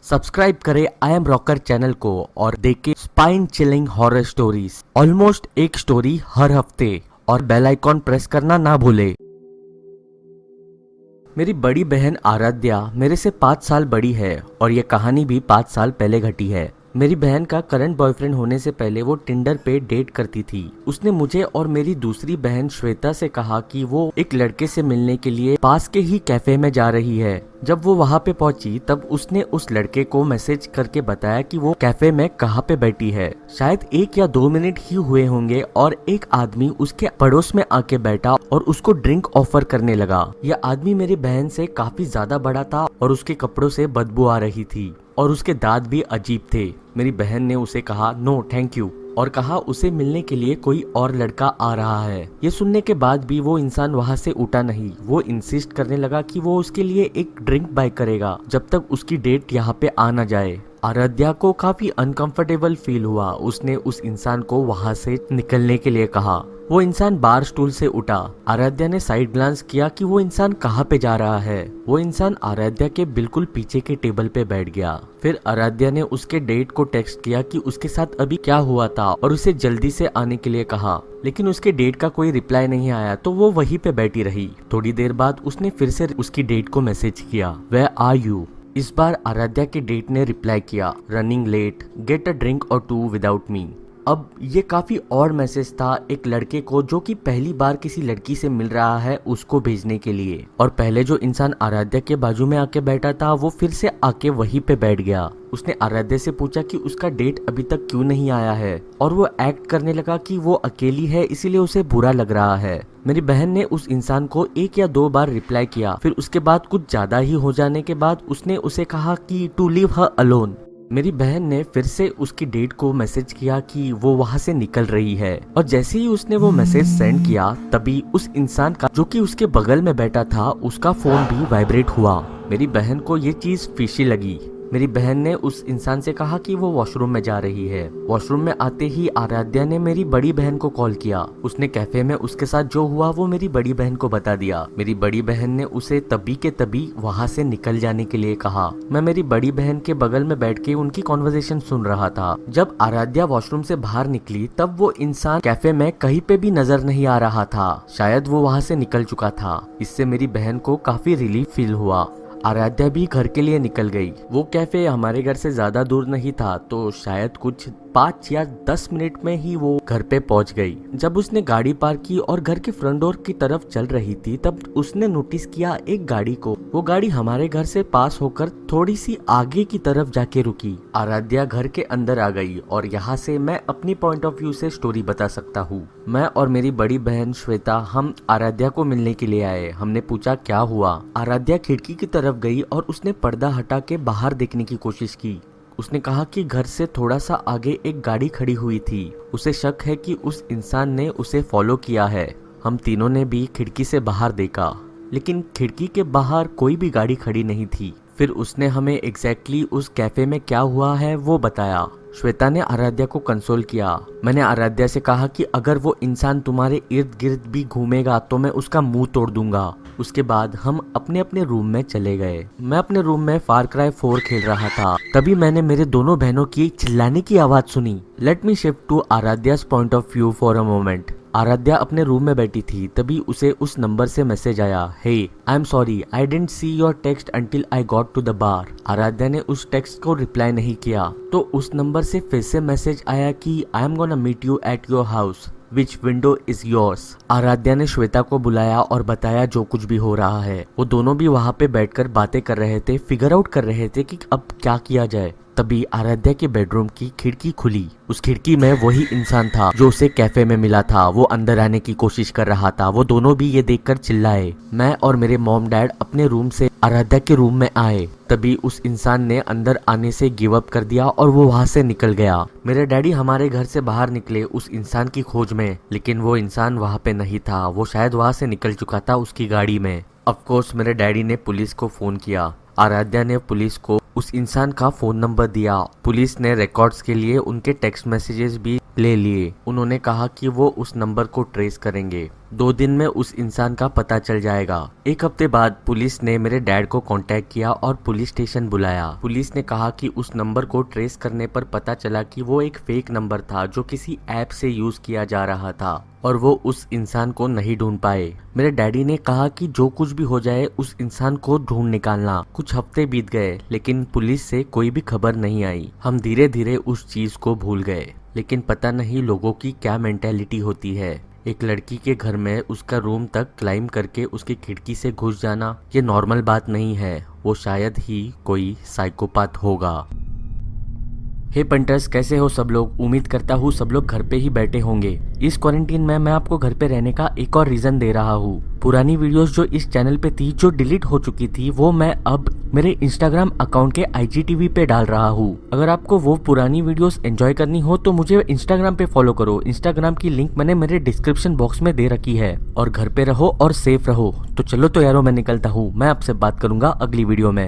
Subscribe करें I am rocker channel को और देखें spine chilling horror stories, almost एक स्टोरी हर हफ्ते। और बेल आइकॉन प्रेस करना ना भूले। मेरी बड़ी बहन आराध्या मेरे से 5 साल बड़ी है और ये कहानी भी 5 साल पहले घटी है। मेरी बहन का करंट बॉयफ्रेंड होने से पहले वो टिंडर पे डेट करती थी। उसने मुझे और मेरी दूसरी बहन श्वेता से कहा कि वो एक लड़के से मिलने के लिए पास के ही कैफे में जा रही है। जब वो वहाँ पे पहुंची तब उसने उस लड़के को मैसेज करके बताया कि वो कैफे में कहाँ पे बैठी है। शायद 1 या 2 मिनट ही हुए होंगे और एक आदमी उसके पड़ोस में आके बैठा और उसको ड्रिंक ऑफर करने लगा। यह आदमी मेरी बहन से काफी ज्यादा बड़ा था और उसके कपड़ों से बदबू आ रही थी और उसके दांत भी अजीब थे। मेरी बहन ने उसे कहा नो थैंक यू और कहा उसे मिलने के लिए कोई और लड़का आ रहा है। ये सुनने के बाद भी वो इंसान वहाँ से उठा नहीं। वो इंसिस्ट करने लगा कि वो उसके लिए एक ड्रिंक बाय करेगा जब तक उसकी डेट यहाँ पे आ ना जाए। आराध्या को काफी अनकंफर्टेबल फील हुआ। उसने उस इंसान को वहाँ से निकलने के लिए कहा। वो इंसान बार स्टूल से उठा। आराध्या ने साइड ग्लांस किया कि वो इंसान कहाँ पे जा रहा है। वो इंसान आराध्या के बिल्कुल पीछे के टेबल पे बैठ गया। फिर आराध्या ने उसके डेट को टेक्स्ट किया कि उसके साथ अभी क्या हुआ था और उसे जल्दी से आने के लिए कहा, लेकिन उसके डेट का कोई रिप्लाई नहीं आया तो वो वहीं पे बैठी रही। थोड़ी देर बाद उसने फिर से उसकी डेट को मैसेज किया, वेयर आर यू। इस बार आराध्या के डेट ने रिप्लाई किया, running late, get a drink और 2 विदाउट मी। अब ये काफी और मैसेज था एक लड़के को जो कि पहली बार किसी लड़की से मिल रहा है उसको भेजने के लिए। और पहले जो इंसान आराध्या के बाजू में आके बैठा था वो फिर से आके वहीं पे बैठ गया। उसने आराध्या से पूछा कि उसका डेट अभी तक क्यों नहीं आया है और वो एक्ट करने लगा कि वो अकेली है इसीलिए उसे बुरा लग रहा है। मेरी बहन ने उस इंसान को 1 या 2 बार रिप्लाई किया। फिर उसके बाद कुछ ज्यादा ही हो जाने के बाद उसने उसे कहा कि टू लीव हर अलोन। मेरी बहन ने फिर से उसकी डेट को मैसेज किया कि वो वहाँ से निकल रही है और जैसे ही उसने वो मैसेज सेंड किया तभी उस इंसान का जो कि उसके बगल में बैठा था उसका फोन भी वाइब्रेट हुआ। मेरी बहन को ये चीज फिशी लगी। मेरी बहन ने उस इंसान से कहा कि वो वॉशरूम में जा रही है। वॉशरूम में आते ही आराध्या ने मेरी बड़ी बहन को कॉल किया। उसने कैफे में उसके साथ जो हुआ वो मेरी बड़ी बहन को बता दिया। मेरी बड़ी बहन ने उसे तभी के तभी वहाँ से निकल जाने के लिए कहा। मैं मेरी बड़ी बहन के बगल में बैठ के उनकी कॉन्वर्सेशन सुन रहा था। जब आराध्या वॉशरूम से बाहर निकली तब वो इंसान कैफे में कहीं पे भी नजर नहीं आ रहा था। शायद वो वहाँ से निकल चुका था। इससे मेरी बहन को काफी रिलीफ फील हुआ। आराध्या भी घर के लिए निकल गई। वो कैफे हमारे घर से ज्यादा दूर नहीं था तो शायद कुछ 5 या 10 मिनट में ही वो घर पे पहुंच गई। जब उसने गाड़ी पार्क की और घर के फ्रंट डोर की तरफ चल रही थी तब उसने नोटिस किया एक गाड़ी को। वो गाड़ी हमारे घर से पास होकर थोड़ी सी आगे की तरफ जाके रुकी। आराध्या घर के अंदर आ गई और यहाँ से मैं अपनी पॉइंट ऑफ व्यू से स्टोरी बता सकता हूँ। मैं और मेरी बड़ी बहन श्वेता हम आराध्या को मिलने के लिए आए। हमने पूछा क्या हुआ। आराध्या खिड़की की तरफ गई और उसने पर्दा हटा के बाहर देखने की कोशिश की। उसने कहा कि घर से थोड़ा सा आगे एक गाड़ी खड़ी हुई थी। उसे शक है कि उस इंसान ने उसे फॉलो किया है। हम तीनों ने भी खिड़की से बाहर देखा लेकिन खिड़की के बाहर कोई भी गाड़ी खड़ी नहीं थी। फिर उसने हमें एग्जैक्टली उस कैफे में क्या हुआ है वो बताया। श्वेता ने आराध्या को कंसोल किया। मैंने आराध्या से कहा कि अगर वो इंसान तुम्हारे इर्द गिर्द भी घूमेगा तो मैं उसका मुंह तोड़ दूंगा। उसके बाद हम अपने अपने रूम में चले गए। मैं अपने रूम में फार क्राई 4 खेल रहा था। तभी मैंने मेरे दोनों बहनों की चिल्लाने की आवाज सुनी। Let me shift to Aradhya's point of view for a moment. Aradhya अपने रूम में बैठी थी। तभी उसे उस नंबर से मैसेज आया, hey I am sorry I didn't see your text until I got to the bar. Aradhya ने उस टेक्स्ट को रिप्लाई नहीं किया तो उस नंबर से फिर से मैसेज आया कि I am gonna meet you at your house, which window is yours. Aaradhya ने श्वेता को बुलाया और बताया जो कुछ भी हो रहा है। वो दोनों भी वहाँ पे बैठकर बातें कर रहे थे, फिगर आउट कर रहे थे कि अब क्या किया जाए। तभी आराध्या के बेडरूम की खिड़की खुली। उस खिड़की में वही इंसान था जो उसे कैफे में मिला था। वो अंदर आने की कोशिश कर रहा था। वो दोनों भी ये देखकर चिल्लाए। मैं और मेरे मॉम डैड अपने रूम से आराध्या के रूम में आए। तभी उस इंसान ने अंदर आने से गिव अप कर दिया और वो वहाँ से निकल गया। मेरे डैडी हमारे घर से बाहर निकले उस इंसान की खोज में, लेकिन वो इंसान वहाँ पे नहीं था। वो शायद वहाँ से निकल चुका था उसकी गाड़ी में। ऑफ कोर्स मेरे डैडी ने पुलिस को फोन किया। आराध्या ने पुलिस को उस इंसान का फोन नंबर दिया। पुलिस ने रिकॉर्ड्स के लिए उनके टेक्स्ट मैसेजेस भी ले लिए। उन्होंने कहा कि वो उस नंबर को ट्रेस करेंगे। 2 दिन में उस इंसान का पता चल जाएगा। 1 हफ्ते बाद पुलिस ने मेरे डैड को कांटेक्ट किया और पुलिस स्टेशन बुलाया। पुलिस ने कहा कि उस नंबर को ट्रेस करने पर पता चला कि वो एक फेक नंबर था जो किसी ऐप से यूज किया जा रहा था और वो उस इंसान को नहीं ढूंढ पाए। मेरे डैडी ने कहा कि जो कुछ भी हो जाए उस इंसान को ढूंढ निकालना। कुछ हफ्ते बीत गए लेकिन पुलिस से कोई भी खबर नहीं आई। हम धीरे धीरे उस चीज को भूल गए। लेकिन पता नहीं लोगों की क्या मेंटेलिटी होती है। एक लड़की के घर में उसका रूम तक क्लाइम करके उसकी खिड़की से घुस जाना ये नॉर्मल बात नहीं है। वो शायद ही कोई साइकोपाथ होगा। हे पंटर्स, कैसे हो सब लोग? उम्मीद करता हूँ सब लोग घर पे ही बैठे होंगे। इस क्वारंटीन में मैं आपको घर पे रहने का एक और रीजन दे रहा हूँ। पुरानी वीडियोस जो इस चैनल पे थी जो डिलीट हो चुकी थी वो मैं अब मेरे इंस्टाग्राम अकाउंट के IGTV पे डाल रहा हूँ। अगर आपको वो पुरानी वीडियोस एंजॉय करनी हो तो मुझे इंस्टाग्राम पे फॉलो करो। इंस्टाग्राम की लिंक मैंने मेरे डिस्क्रिप्शन बॉक्स में दे रखी है। और घर पे रहो और सेफ रहो। तो चलो तो यारो मैं निकलता हूँ। मैं आपसे बात करूंगा अगली वीडियो में।